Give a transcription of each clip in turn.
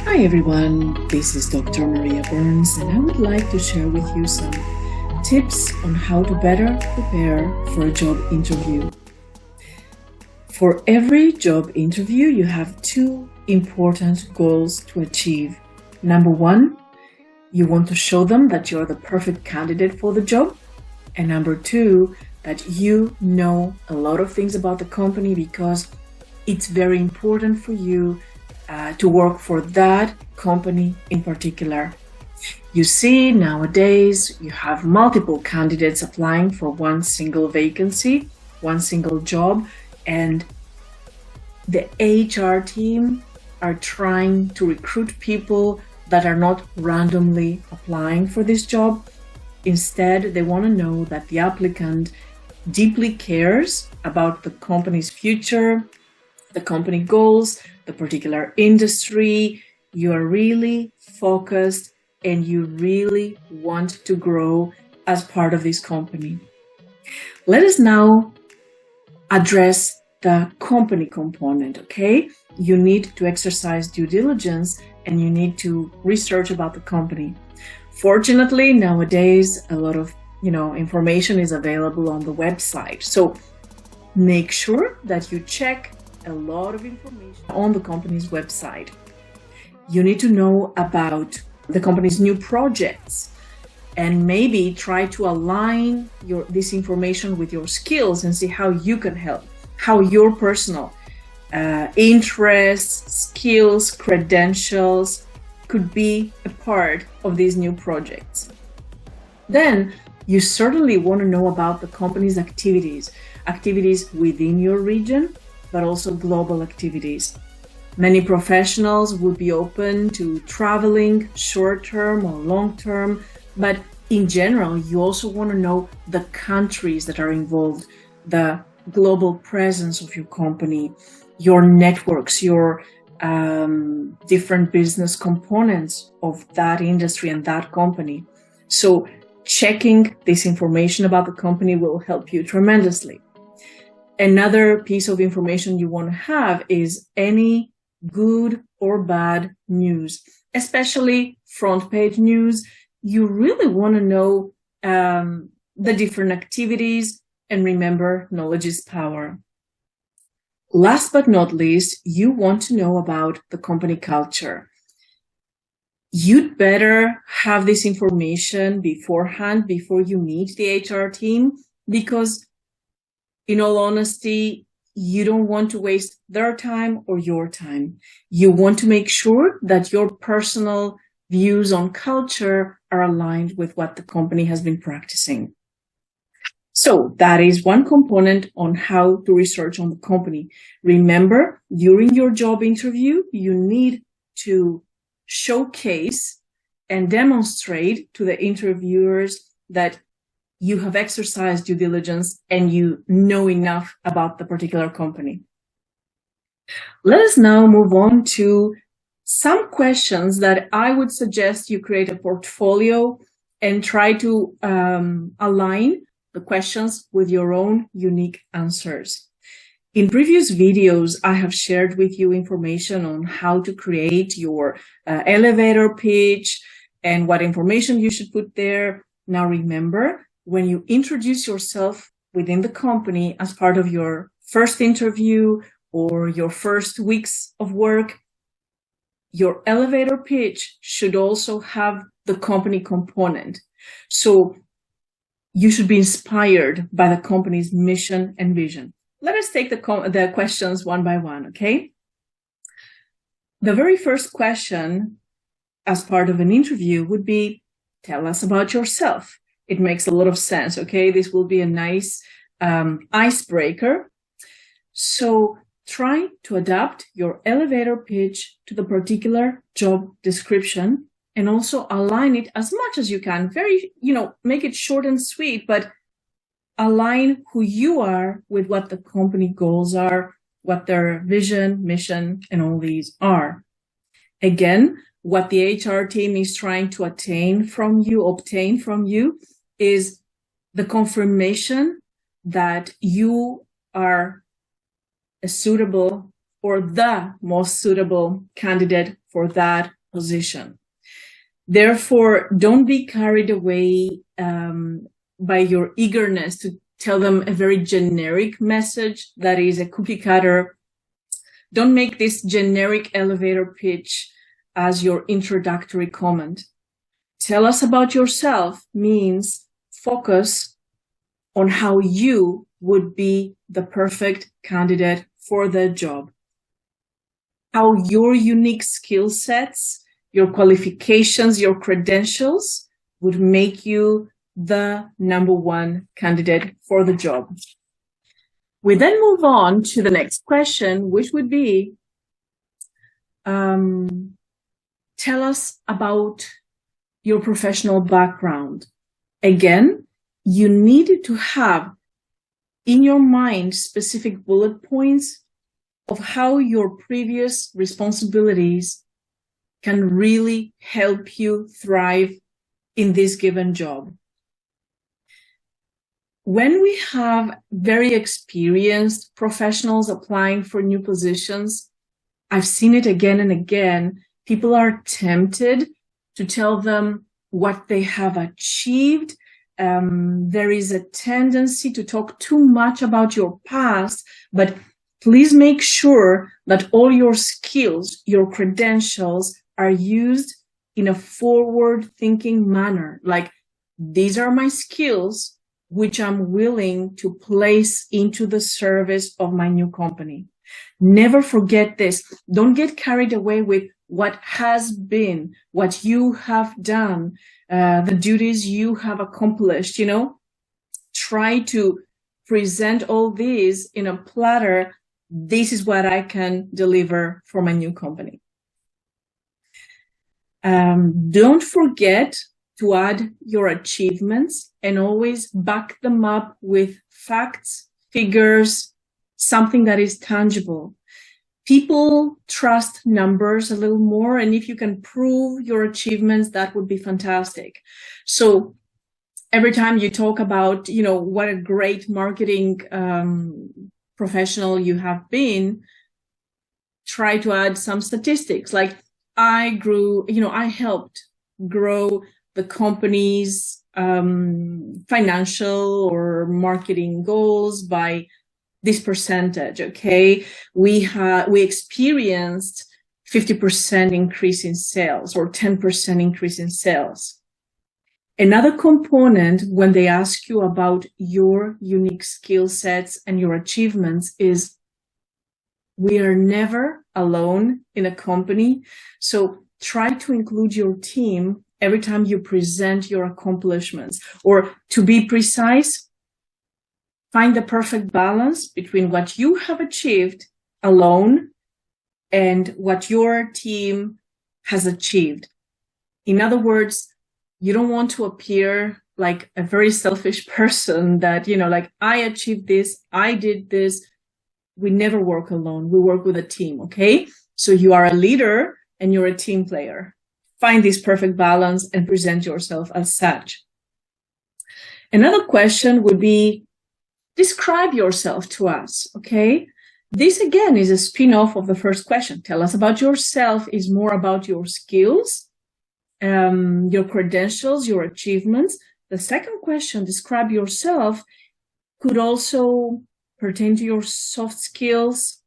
Hi everyone, this is Dr. Maria Burns, and I would like to share with you some tips on how to better prepare for a job interview. For every job interview, you have two important goals to achieve. Number one, you want to show them that you're the perfect candidate for the job. And number two, that you know a lot of things about the company because it's very important for you to work for that company in particular. You see, nowadays you have multiple candidates applying for one single vacancy, one single job, and the HR team are trying to recruit people that are not randomly applying for this job. Instead, they want to know that the applicant deeply cares about the company's future, the company goals, the particular industry. You are really focused and you really want to grow as part of this company. Let us now address the company component, okay? You need to exercise due diligence and you need to research about the company. Fortunately, nowadays, a lot of information is available on the website. So make sure that you check a lot of information on the company's website. You need to know about the company's new projects and maybe try to align this information with your skills and see how you can help, how your personal interests, skills, credentials could be a part of these new projects. Then you certainly want to know about the company's activities within your region, but also global activities. Many professionals would be open to traveling short-term or long-term, but in general, you also want to know the countries that are involved, the global presence of your company, your networks, your different business components of that industry and that company. So checking this information about the company will help you tremendously. Another piece of information you want to have is any good or bad news, especially front page news. You really want to know the different activities, and remember, knowledge is power. Last but not least, you want to know about the company culture. You'd better have this information beforehand, before you meet the HR team, because in all honesty, you don't want to waste their time or your time. You want to make sure that your personal views on culture are aligned with what the company has been practicing. So that is one component on how to research on the company. Remember, during your job interview, you need to showcase and demonstrate to the interviewers that you have exercised due diligence and you know enough about the particular company. Let us now move on to some questions that I would suggest you create a portfolio and try to align the questions with your own unique answers. In previous videos, I have shared with you information on how to create your elevator pitch and what information you should put there. Now remember, when you introduce yourself within the company as part of your first interview or your first weeks of work, your elevator pitch should also have the company component. So you should be inspired by the company's mission and vision. Let us take the questions one by one, okay? The very first question as part of an interview would be, tell us about yourself. It makes a lot of sense, okay? This will be a nice icebreaker. So try to adapt your elevator pitch to the particular job description and also align it as much as you can. Make it short and sweet, but align who you are with what the company goals are, what their vision, mission, and all these are. Again, what the HR team is trying to obtain from you is the confirmation that you are a suitable or the most suitable candidate for that position. Therefore, don't be carried away by your eagerness to tell them a very generic message that is a cookie cutter. Don't make this generic elevator pitch as your introductory comment. Tell us about yourself means focus on how you would be the perfect candidate for the job. How your unique skill sets, your qualifications, your credentials would make you the number one candidate for the job. We then move on to the next question, which would be, tell us about your professional background. Again, you need to have in your mind specific bullet points of how your previous responsibilities can really help you thrive in this given job. When we have very experienced professionals applying for new positions, I've seen it again and again, people are tempted to tell them what they have achieved. There is a tendency to talk too much about your past, but please make sure that all your skills, your credentials are used in a forward-thinking manner. Like, these are my skills, which I'm willing to place into the service of my new company. Never forget this. Don't get carried away with what has been, what you have done, the duties you have accomplished, Try to present all these in a platter. This is what I can deliver for my new company. Don't forget to add your achievements and always back them up with facts, figures, something that is tangible. People trust numbers a little more, and if you can prove your achievements, that would be fantastic. So every time you talk about, what a great marketing professional you have been, try to add some statistics. Like, I helped grow the company's financial or marketing goals by this percentage, okay? We experienced 50% increase in sales or 10% increase in sales. Another component when they ask you about your unique skill sets and your achievements is, we are never alone in a company. So try to include your team every time you present your accomplishments. Or to be precise, find the perfect balance between what you have achieved alone and what your team has achieved. In other words, you don't want to appear like a very selfish person that, like, I achieved this, I did this. We never work alone. We work with a team, okay? So you are a leader and you're a team player. Find this perfect balance and present yourself as such. Another question would be, describe yourself to us, okay? This, again, is a spin-off of the first question. Tell us about yourself is more about your skills, your credentials, your achievements. The second question, describe yourself, could also pertain to your soft skills.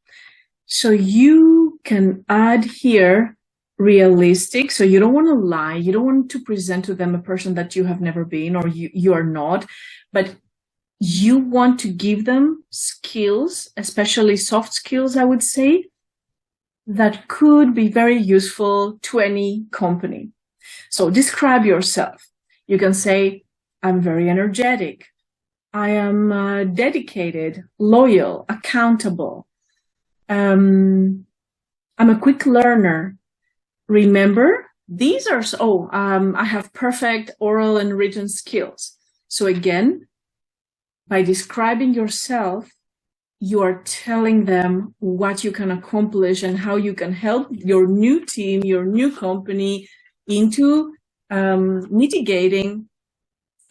So you can add here realistic. So you don't want to lie. You don't want to present to them a person that you have never been or you are not, but you want to give them skills, especially soft skills, I would say, that could be very useful to any company. So describe yourself. You can say, I'm very energetic. I am dedicated, loyal, accountable. I'm a quick learner. Remember, these are, I have perfect oral and written skills. So again, by describing yourself, you are telling them what you can accomplish and how you can help your new team, your new company into mitigating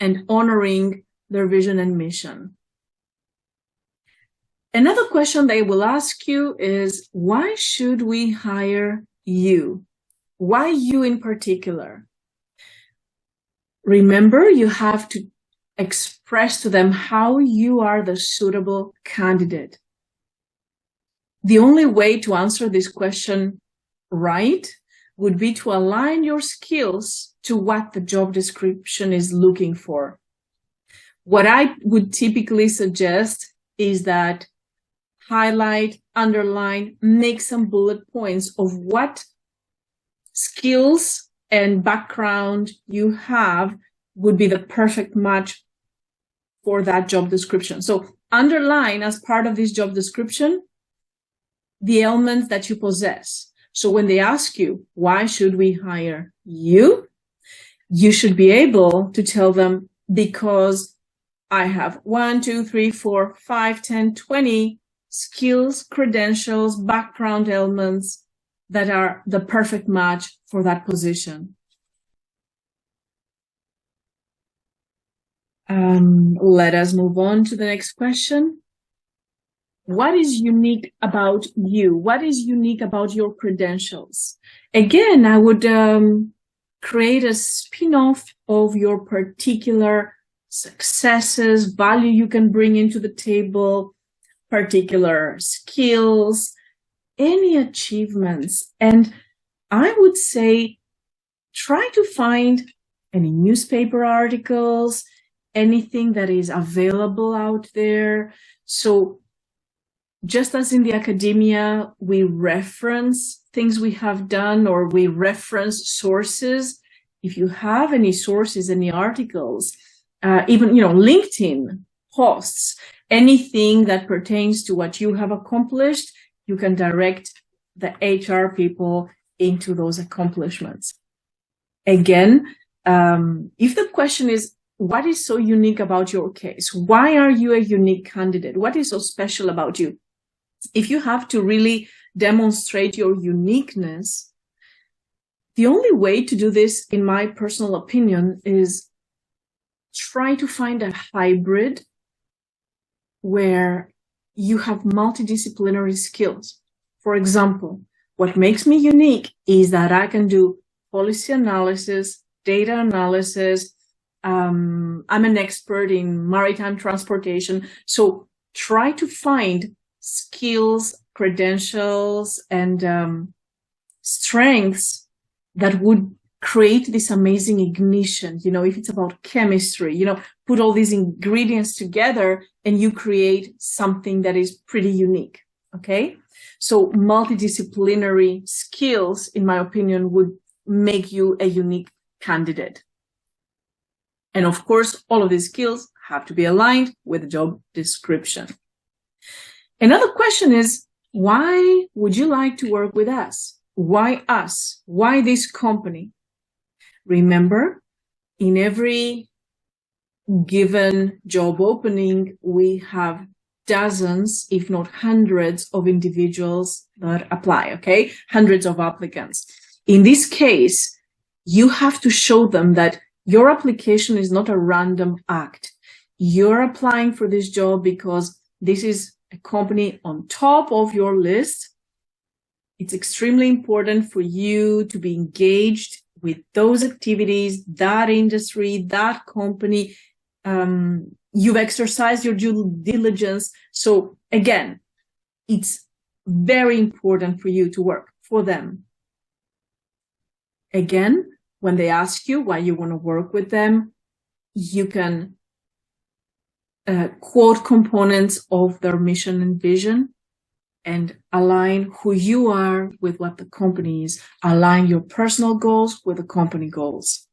and honoring their vision and mission. Another question they will ask you is, why should we hire you? Why you in particular? Remember, you have to express to them how you are the suitable candidate. The only way to answer this question right would be to align your skills to what the job description is looking for. What I would typically suggest is that highlight, underline, make some bullet points of what skills and background you have would be the perfect match for that job description. So underline as part of this job description the elements that you possess. So when they ask you, why should we hire you? You should be able to tell them, because I have 1, 2, 3, 4, 5, 10, 20 skills, credentials, background elements that are the perfect match for that position. Let us move on to the next question. What is unique about you? What is unique about your credentials? Again, I would create a spin-off of your particular successes, value you can bring into the table, particular skills, any achievements. And I would say try to find any newspaper articles, anything that is available out there. So just as in the academia, we reference things we have done, or we reference sources. If you have any sources, any articles, even, LinkedIn posts, anything that pertains to what you have accomplished, you can direct the HR people into those accomplishments. Again, if the question is, what is so unique about your case? Why are you a unique candidate? What is so special about you? If you have to really demonstrate your uniqueness, the only way to do this, in my personal opinion, is try to find a hybrid where you have multidisciplinary skills. For example, what makes me unique is that I can do policy analysis, data analysis. I'm an expert in maritime transportation. So try to find skills, credentials, and strengths that would create this amazing ignition. If it's about chemistry, put all these ingredients together and you create something that is pretty unique. Okay. So multidisciplinary skills, in my opinion, would make you a unique candidate. And of course, all of these skills have to be aligned with the job description. Another question is, why would you like to work with us? Why us? Why this company? Remember, in every given job opening, we have dozens, if not hundreds, of individuals that apply, okay? Hundreds of applicants. In this case, you have to show them that your application is not a random act. You're applying for this job because this is a company on top of your list. It's extremely important for you to be engaged with those activities, that industry, that company. You've exercised your due diligence. So again, it's very important for you to work for them. Again, when they ask you why you want to work with them, you can quote components of their mission and vision and align who you are with what the company is. Align your personal goals with the company goals.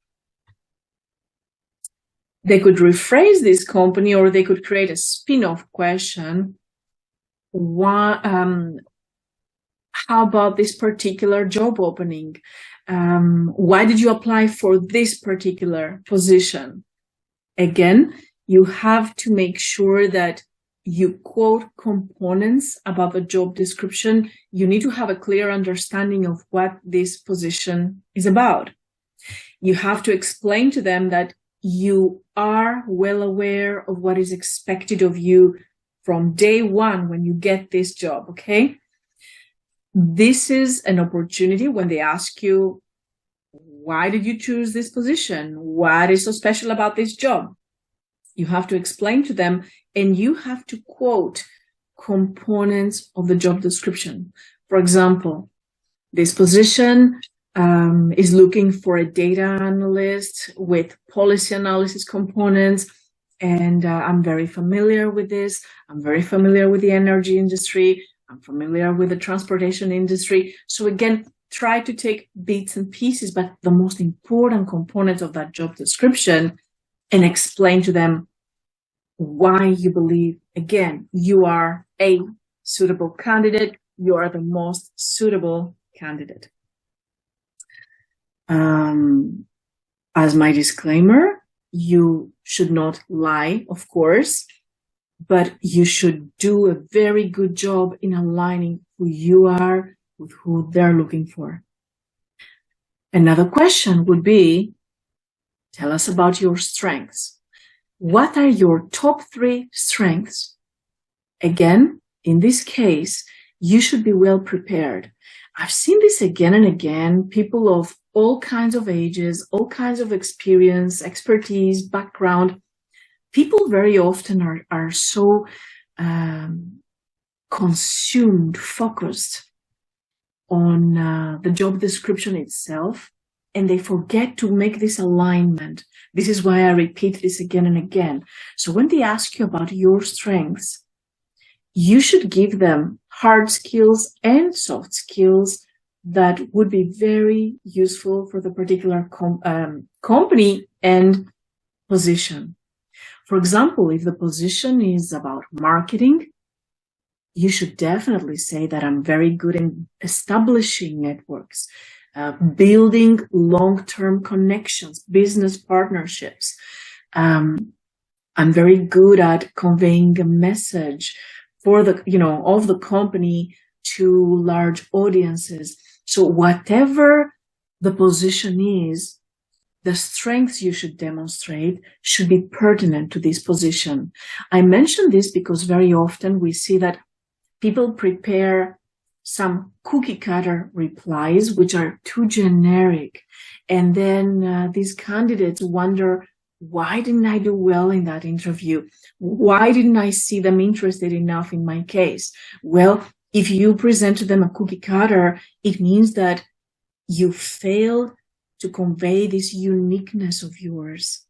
They could rephrase this company, or they could create a spin-off question. How about this particular job opening? Why did you apply for this particular position? Again, you have to make sure that you quote components about the job description. You need to have a clear understanding of what this position is about. You have to explain to them that you are well aware of what is expected of you from day one when you get this job, okay? This is an opportunity when they ask you Why did you choose this position? What is so special about this job? You have to explain to them, and you have to quote components of the job description. For example, this position is looking for a data analyst with policy analysis components, and I'm very familiar with this. I'm very familiar with the energy industry. I'm familiar with the transportation industry. So again, try to take bits and pieces, but the most important components of that job description, and explain to them why you believe, again, you are a suitable candidate. You are the most suitable candidate. As my disclaimer, you should not lie, of course, but you should do a very good job in aligning who you are with who they're looking for. Another question would be, tell us about your strengths. What are your top 3 strengths? Again, in this case, you should be well prepared. I've seen this again and again, people of all kinds of ages, all kinds of experience, expertise, background. People very often are so consumed, focused on the job description itself, and they forget to make this alignment. This is why I repeat this again and again. So when they ask you about your strengths, you should give them hard skills and soft skills that would be very useful for the particular company and position. For example, if the position is about marketing, you should definitely say that I'm very good in establishing networks, building long-term connections, business partnerships. I'm very good at conveying a message for the, of the company to large audiences. So whatever the position is, the strengths you should demonstrate should be pertinent to this position. I mention this because very often we see that people prepare some cookie cutter replies, which are too generic. And then these candidates wonder, why didn't I do well in that interview? Why didn't I see them interested enough in my case? Well, if you present to them a cookie cutter, it means that you failed to convey this uniqueness of yours.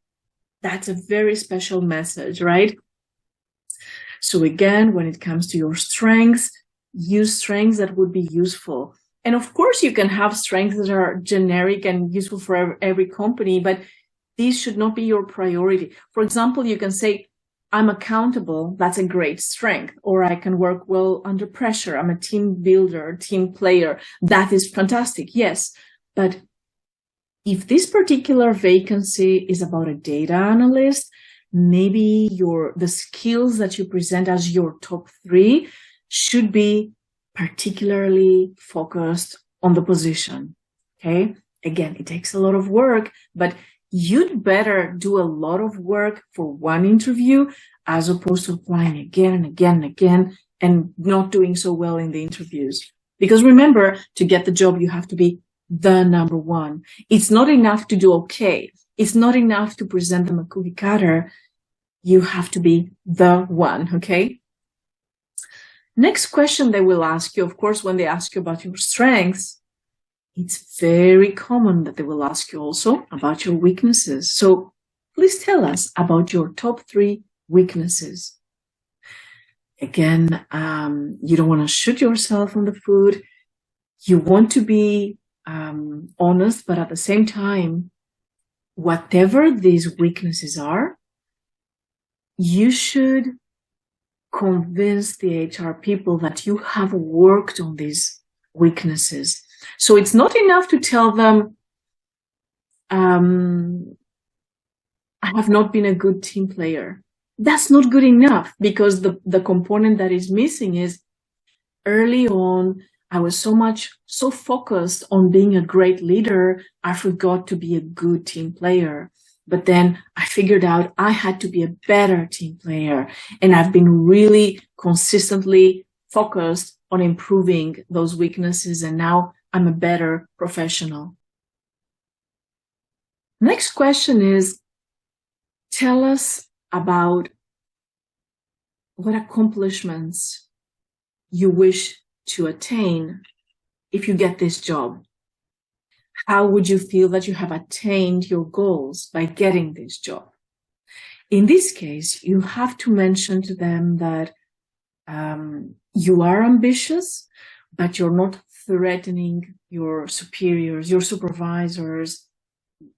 That's a very special message, right? So again, when it comes to your strengths, use strengths that would be useful. And of course, you can have strengths that are generic and useful for every company, but these should not be your priority. For example, you can say, I'm accountable. That's a great strength. Or I can work well under pressure. I'm a team builder, team player. That is fantastic. Yes. But if this particular vacancy is about a data analyst, maybe the skills that you present as your top 3 should be particularly focused on the position. Okay. Again, it takes a lot of work, but you'd better do a lot of work for one interview as opposed to applying again and again and again and not doing so well in the interviews. Because remember, to get the job, you have to be the number 1. It's not enough to do okay. It's not enough to present them a cookie cutter. You have to be the one, okay? Next question they will ask you, of course, when they ask you about your strengths, it's very common that they will ask you also about your weaknesses. So please tell us about your top 3 weaknesses. Again, you don't want to shoot yourself on the foot. You want to be honest, but at the same time, whatever these weaknesses are, you should convince the HR people that you have worked on these weaknesses. So it's not enough to tell them, I have not been a good team player. That's not good enough, because the component that is missing is early on, I was so focused on being a great leader, I forgot to be a good team player. But then I figured out I had to be a better team player. And I've been really consistently focused on improving those weaknesses. And now I'm a better professional. Next question is, tell us about what accomplishments you wish to attain if you get this job. How would you feel that you have attained your goals by getting this job? In this case, you have to mention to them that you are ambitious, but you're not threatening your superiors, your supervisors,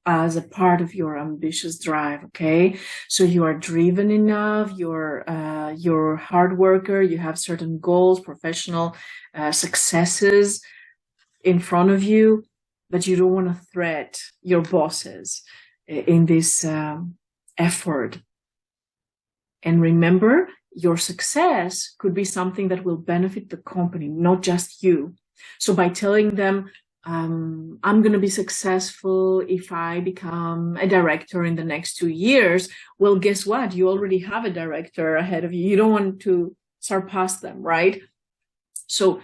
as a part of your ambitious drive. Okay, so you are driven enough, you're a hard worker, you have certain goals, professional successes in front of you, but you don't want to threat your bosses in this effort. And remember, your success could be something that will benefit the company, not just you. So by telling them, I'm going to be successful if I become a director in the next 2 years. Well, guess what? You already have a director ahead of you. You don't want to surpass them, right? So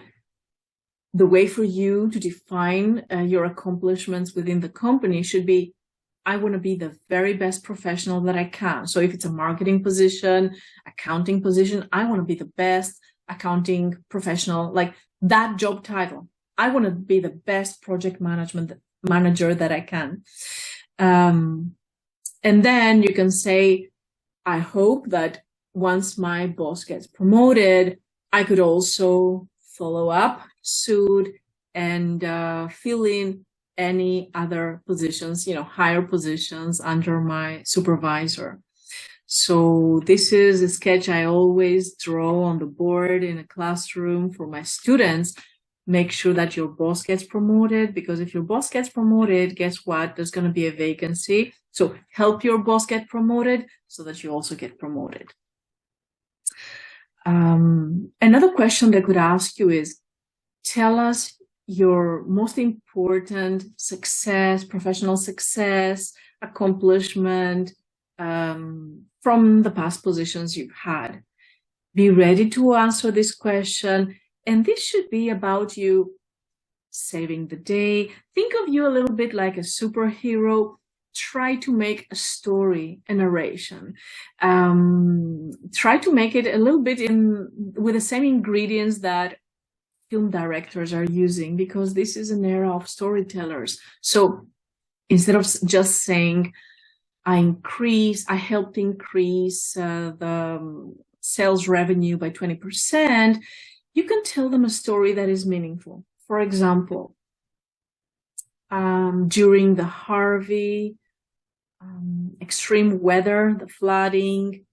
the way for you to define your accomplishments within the company should be, I want to be the very best professional that I can. So if it's a marketing position, accounting position, I want to be the best accounting professional, like that job title. I want to be the best project management manager that I can. And then you can say, I hope that once my boss gets promoted, I could also follow up, suit, and fill in any other positions, higher positions under my supervisor. So this is a sketch I always draw on the board in a classroom for my students. Make sure that your boss gets promoted, because if your boss gets promoted, guess what? There's going to be a vacancy. So help your boss get promoted so that you also get promoted. Another question that I could ask you is, tell us your most important success, professional success, accomplishment from the past positions you've had. Be ready to answer this question. And this should be about you saving the day. Think of you a little bit like a superhero. Try to make a story, a narration. Try to make it a little bit with the same ingredients that film directors are using, because this is an era of storytellers. So instead of just saying, I helped increase the sales revenue by 20%, you can tell them a story that is meaningful. For example, during the Harvey extreme weather, the flooding,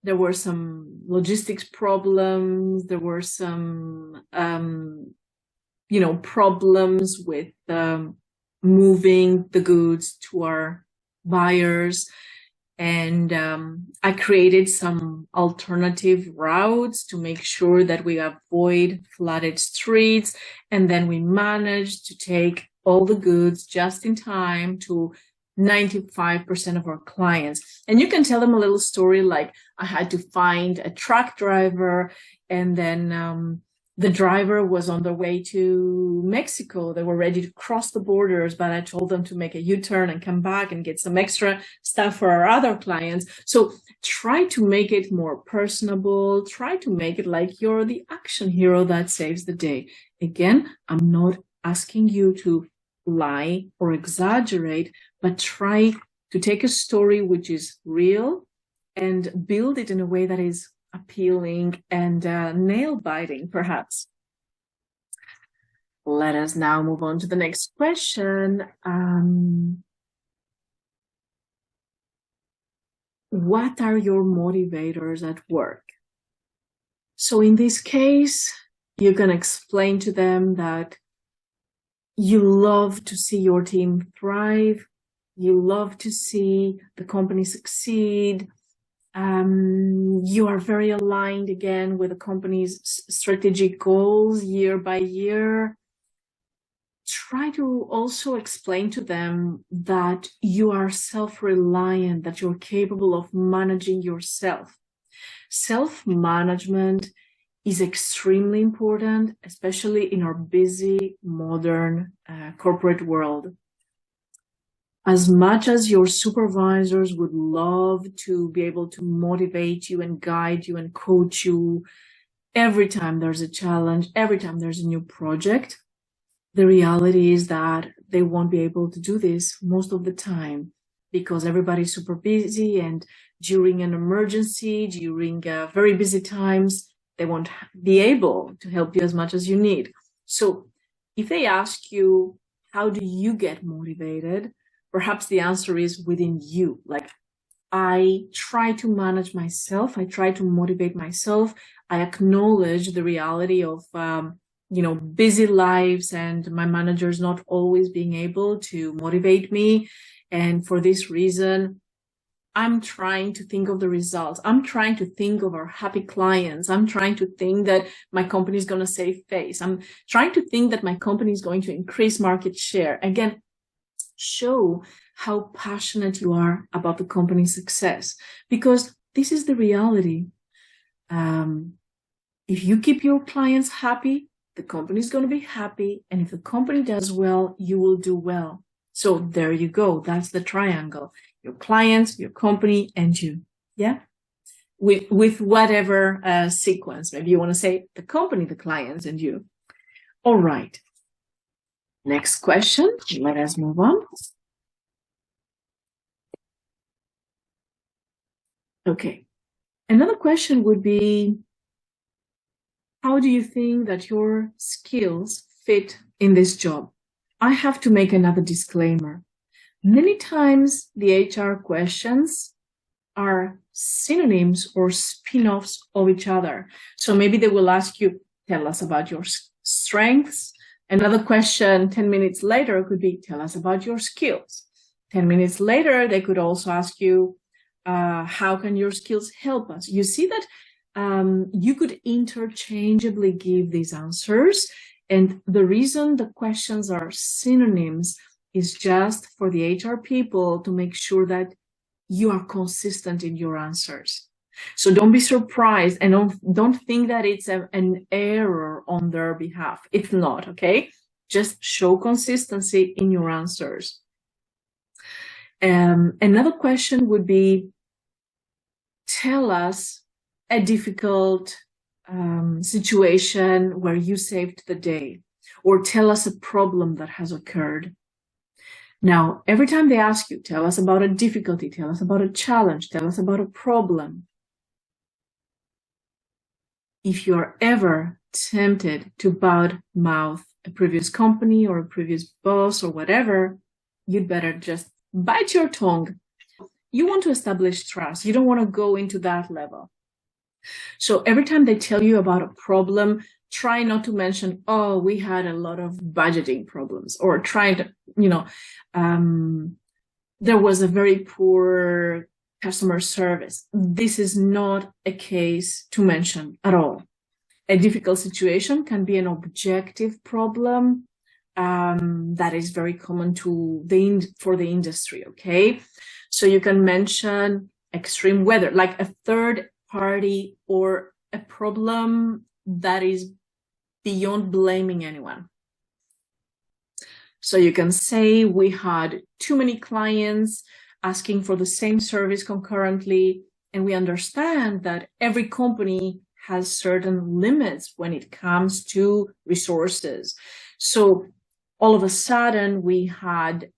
there were some logistics problems. There were some, problems with moving the goods to our buyers. And I created some alternative routes to make sure that we avoid flooded streets. And then we managed to take all the goods just in time to 95% of our clients. And you can tell them a little story like, I had to find a truck driver, and then the driver was on their way to Mexico. They were ready to cross the borders, but I told them to make a U-turn and come back and get some extra stuff for our other clients. So try to make it more personable. Try to make it like you're the action hero that saves the day. Again, I'm not asking you to lie or exaggerate, but try to take a story which is real and build it in a way that is appealing and nail-biting, perhaps. Let us now move on to the next question. What are your motivators at work? So in this case, you can explain to them that you love to see your team thrive. You love to see the company succeed. You are very aligned again with the company's strategic goals year by year. Try to also explain to them that you are self-reliant, that you're capable of managing yourself. Self-management is extremely important, especially in our busy, modern corporate world. As much as your supervisors would love to be able to motivate you and guide you and coach you every time there's a challenge, every time there's a new project, the reality is that they won't be able to do this most of the time because everybody's super busy, and during an emergency, during very busy times, they won't be able to help you as much as you need. So if they ask you, how do you get motivated? Perhaps the answer is within you. Like, I try to manage myself. I try to motivate myself. I acknowledge the reality of, busy lives and my managers not always being able to motivate me. And for this reason, I'm trying to think of the results. I'm trying to think of our happy clients. I'm trying to think that my company is going to save face. I'm trying to think that my company is going to increase market share. Again, show how passionate you are about the company's success, because this is the reality. If you keep your clients happy, the company is going to be happy. And if the company does well, you will do well. So there you go. That's the triangle. Your clients, your company, and you. Yeah. With whatever sequence. Maybe you want to say the company, the clients, and you. All right. Next question. Let us move on. Okay. Another question would be, how do you think that your skills fit in this job? I have to make another disclaimer. Many times the HR questions are synonyms or spin-offs of each other. So maybe they will ask you, tell us about your strengths. Another question 10 minutes later could be, tell us about your skills. 10 minutes later, they could also ask you, how can your skills help us? You see that you could interchangeably give these answers. And the reason the questions are synonyms is just for the HR people to make sure that you are consistent in your answers. So don't be surprised, and don't think that it's an error on their behalf. It's not, okay? Just show consistency in your answers. Another question would be, tell us a difficult situation where you saved the day, or tell us a problem that has occurred. Now, every time they ask you, tell us about a difficulty, tell us about a challenge, tell us about a problem. If you're ever tempted to badmouth a previous company or a previous boss or whatever, you'd better just bite your tongue. You want to establish trust. You don't want to go into that level. So every time they tell you about a problem, try not to mention, oh, we had a lot of budgeting problems, or try to, there was a very poor customer service. This is not a case to mention at all. A difficult situation can be an objective problem that is very common for the industry, okay? So you can mention extreme weather, like a third party, or a problem that is beyond blaming anyone. So you can say, we had too many clients asking for the same service concurrently, and we understand that every company has certain limits when it comes to resources. So all of a sudden, we had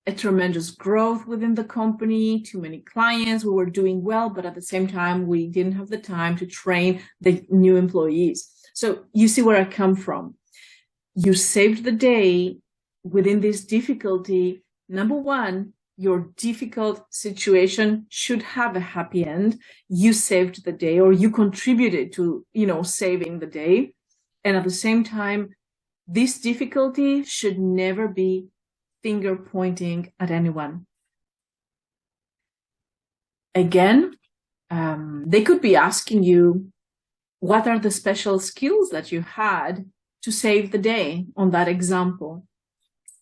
a tremendous growth within the company, too many clients, we were doing well, but at the same time, we didn't have the time to train the new employees. So you see where I come from. You saved the day within this difficulty. Number one, your difficult situation should have a happy end. You saved the day, or you contributed to, saving the day. And at the same time, this difficulty should never be finger pointing at anyone. Again, they could be asking you, what are the special skills that you had to save the day on that example?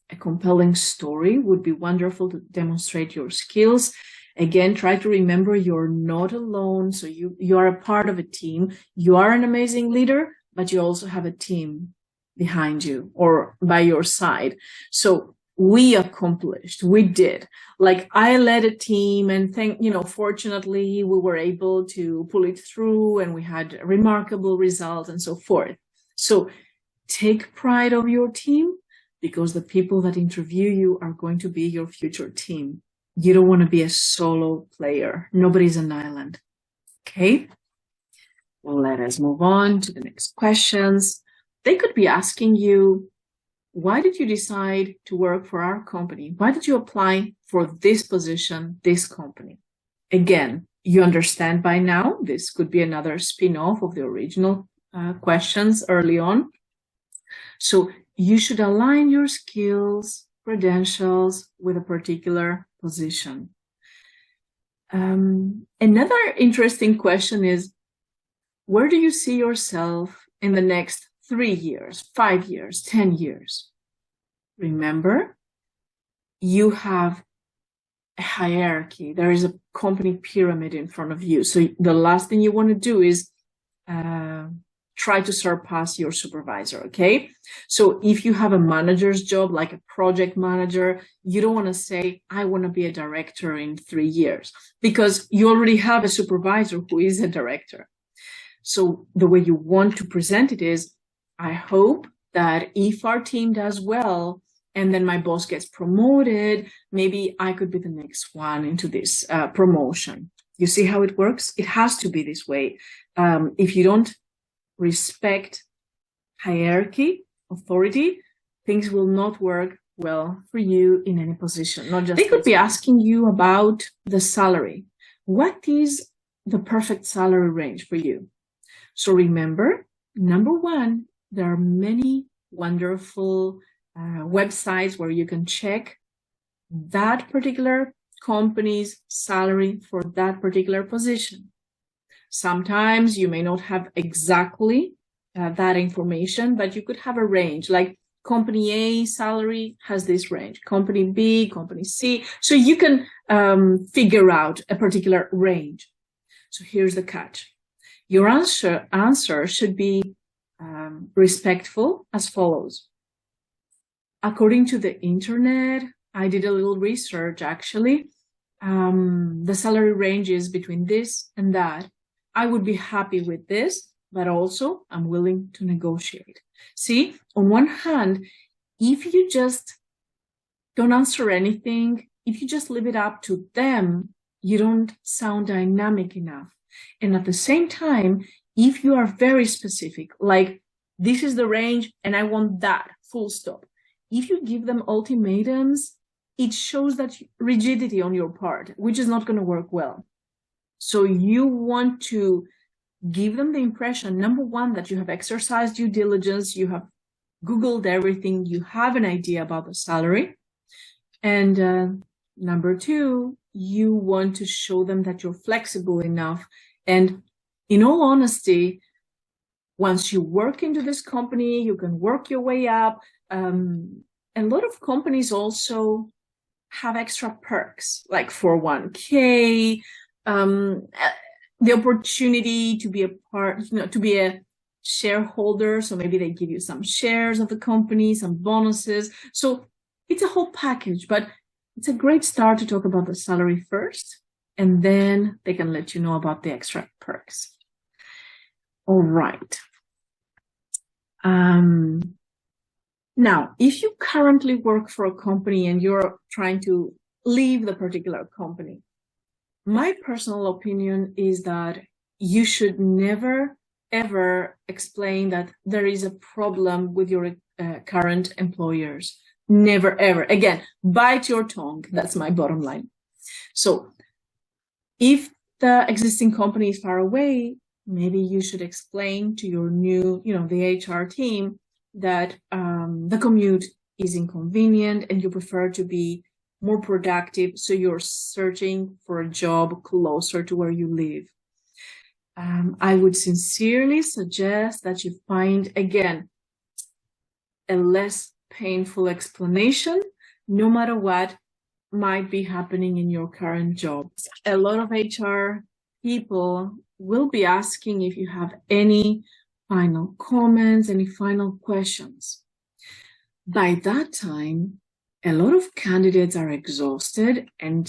A compelling story would be wonderful to demonstrate your skills. Again, try to remember you're not alone. So you are a part of a team. You are an amazing leader, but you also have a team behind you or by your side. So we accomplished, we did. Like I led a team and fortunately we were able to pull it through and we had remarkable results and so forth. So take pride of your team because the people that interview you are going to be your future team. You don't want to be a solo player. Nobody's an island. Okay. Well, let us move on to the next questions. They could be asking you, why did you decide to work for our company? Why did you apply for this position, this company? Again, you understand by now, this could be another spin-off of the original questions early on. So you should align your skills, credentials with a particular position. Another interesting question is, where do you see yourself in the next 3 years, 5 years, 10 years? Remember, you have a hierarchy. There is a company pyramid in front of you. So the last thing you want to do is try to surpass your supervisor, okay? So if you have a manager's job, like a project manager, you don't want to say, I want to be a director in 3 years, because you already have a supervisor who is a director. So the way you want to present it is, I hope that if our team does well, and then my boss gets promoted, maybe I could be the next one into this promotion. You see how it works? It has to be this way. If you don't respect hierarchy, authority, things will not work well for you in any position. Not just they could be asking you about the salary. What is the perfect salary range for you? So remember, number one, there are many wonderful websites where you can check that particular company's salary for that particular position. Sometimes you may not have exactly that information, but you could have a range, like company A salary has this range, company B, company C. So you can figure out a particular range. So here's the catch. Your answer should be respectful as follows. According to the internet, I did a little research actually. The salary range is between this and that. I would be happy with this, but also I'm willing to negotiate. See, on one hand, if you just don't answer anything, if you just leave it up to them, you don't sound dynamic enough. And at the same time, if you are very specific, like this is the range and I want that, full stop. If you give them ultimatums, it shows that rigidity on your part, which is not going to work well. So you want to give them the impression, number one, that you have exercised due diligence, you have Googled everything, you have an idea about the salary. And number two, you want to show them that you're flexible enough. And in all honesty, once you work into this company, you can work your way up. A lot of companies also have extra perks, like 401k, the opportunity to be a part, to be a shareholder. So maybe they give you some shares of the company, some bonuses. So it's a whole package, but it's a great start to talk about the salary first, and then they can let you know about the extra perks. All right. Now, if you currently work for a company and you're trying to leave the particular company, my personal opinion is that you should never, ever explain that there is a problem with your current employers. Never, ever. Again, bite your tongue. That's my bottom line. So if the existing company is far away, maybe you should explain to your new, the HR team that the commute is inconvenient and you prefer to be more productive. So you're searching for a job closer to where you live. I would sincerely suggest that you find, again, a less painful explanation, no matter what might be happening in your current job. A lot of HR people will be asking if you have any final comments, any final questions. By that time, A lot of candidates are exhausted and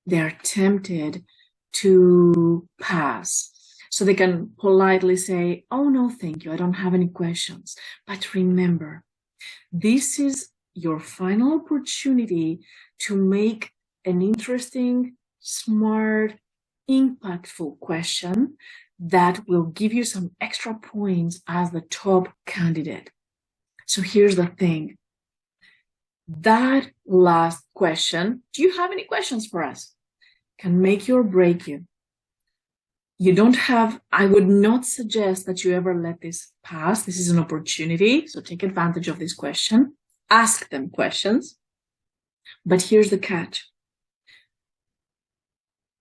they are tempted to pass. So they can politely say, oh, no, thank you. I don't have any questions. But remember, this is your final opportunity to make an interesting, smart, impactful question that will give you some extra points as the top candidate. So here's the thing. That last question, do you have any questions for us? Can make you or break you. You don't have, I would not suggest that you ever let this pass. This is an opportunity. So take advantage of this question. Ask them questions. But here's the catch.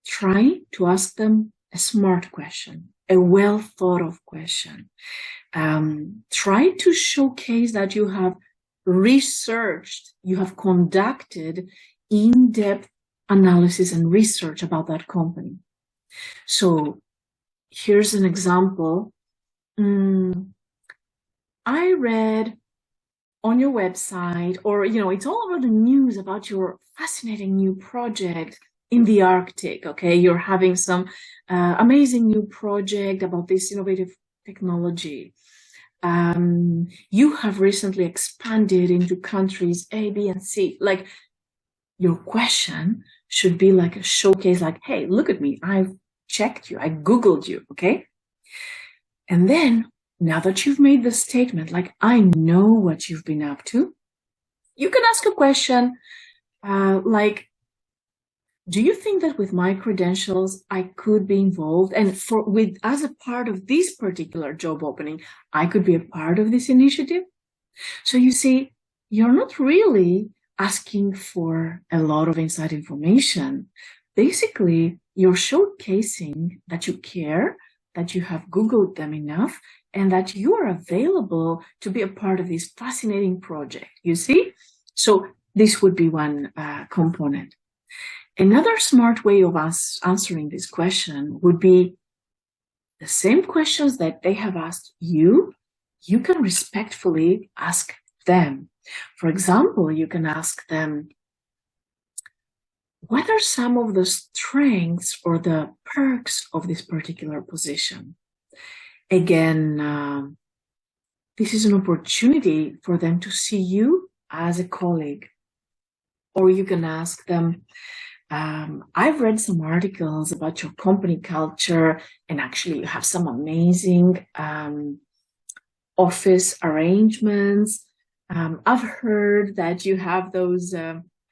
Try to ask them a smart question, a well thought of question. Try to showcase that you have researched, you have conducted in-depth analysis and research about that company. So here's an example. I read on your website, or, it's all over the news about your fascinating new project in the Arctic, okay? You're having some amazing new project about this innovative technology. You have recently expanded into countries A, B, and C. Like, your question should be like a showcase, like, hey, look at me. I've checked you. I Googled you, okay? And then, now that you've made the statement, like, I know what you've been up to, you can ask a question like, do you think that with my credentials, I could be involved? And as a part of this particular job opening, I could be a part of this initiative? So you see, you're not really asking for a lot of inside information. Basically, you're showcasing that you care, that you have Googled them enough, and that you are available to be a part of this fascinating project, you see? So this would be one component. Another smart way of us answering this question would be the same questions that they have asked you, you can respectfully ask them. For example, you can ask them, what are some of the strengths or the perks of this particular position? Again, this is an opportunity for them to see you as a colleague. Or you can ask them, I've read some articles about your company culture, and actually you have some amazing office arrangements. I've heard that you have those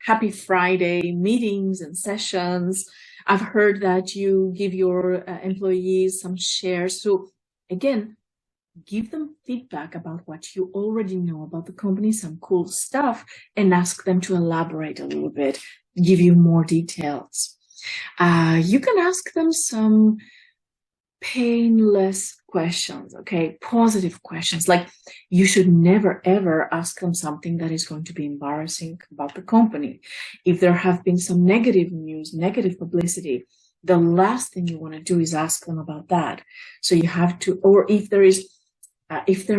Happy Friday meetings and sessions. I've heard that you give your employees some shares. So again, give them feedback about what you already know about the company, some cool stuff, and ask them to elaborate a little bit, give you more details. You can ask them some painless questions, okay? Positive questions. Like, you should never, ever ask them something that is going to be embarrassing about the company. If there have been some negative news, negative publicity, the last thing you want to do is ask them about that. So you have to, or if there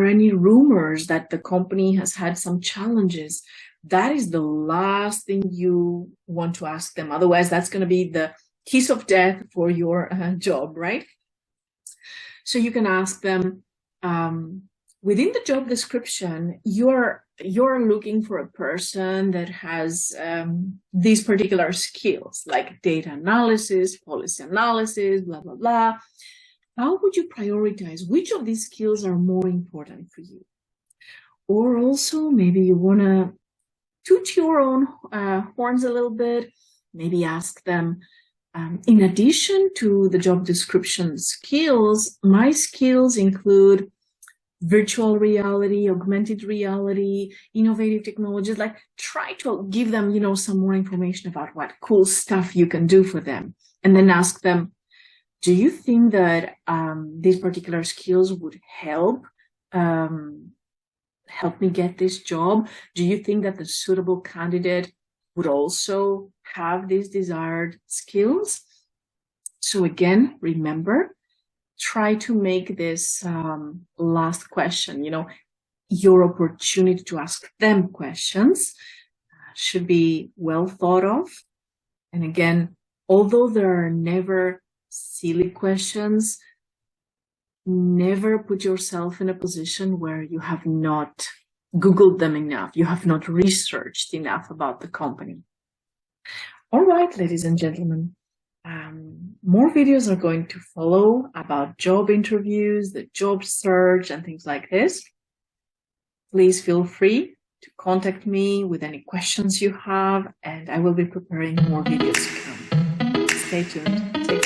are any rumors that the company has had some challenges, that is the last thing you want to ask them. Otherwise, that's going to be the kiss of death for your job, right? So you can ask them, within the job description, you're looking for a person that has these particular skills, like data analysis, policy analysis, blah, blah, blah. How would you prioritize? Which of these skills are more important for you? Or also, maybe you want to toot your own horns a little bit. Maybe ask them, in addition to the job description skills, my skills include virtual reality, augmented reality, innovative technologies. Like, try to give them, some more information about what cool stuff you can do for them. And then ask them, do you think that these particular skills would help me get this job? Do you think that the suitable candidate would also have these desired skills? So again, remember, try to make this last question, your opportunity to ask them questions. should be well thought of. And again, although there are never silly questions, never put yourself in a position where you have not Googled them enough, you have not researched enough about the company. All right, ladies and gentlemen, more videos are going to follow about job interviews, the job search, and things like this. Please feel free to contact me with any questions you have, and I will be preparing more videos to come. Stay tuned. Take